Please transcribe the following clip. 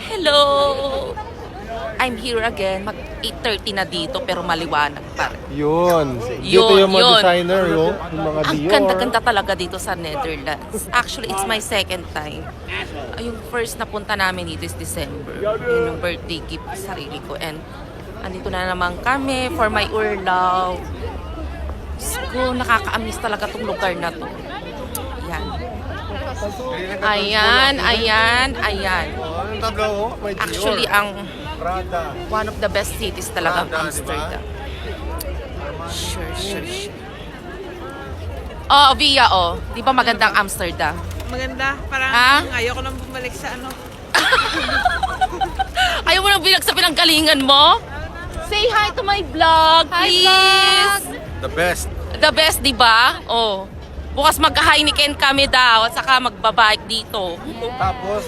Hello! I'm here again. Mag 8:30 na dito pero maliwanag pa rin. Yun. Dito yung mga designer, yung mga Ang Dior. ganda-ganda talaga dito sa Netherlands. Actually, it's my second time. Yung first na punta namin dito is December. Yun yung birthday gift sa sarili ko. And andito na naman kami for my urlaw. So, nakaka-amiss talaga tong lugar na to. Yan. Ayan. Ang tablo, may Dior. Actually, ang Prada. one of the best cities talaga ang Amsterdam. Sure. Oh, Via, oh. Di ba magandang Amsterdam? Maganda. Parang ayoko nang bumalik sa ano. Ayaw mo nang bilag sa pinanggalingan mo? Say hi to my vlog, please. The best. The best, di ba? Oh. Bukas mag-Heineken kami daw at saka magbabike dito. Tapos,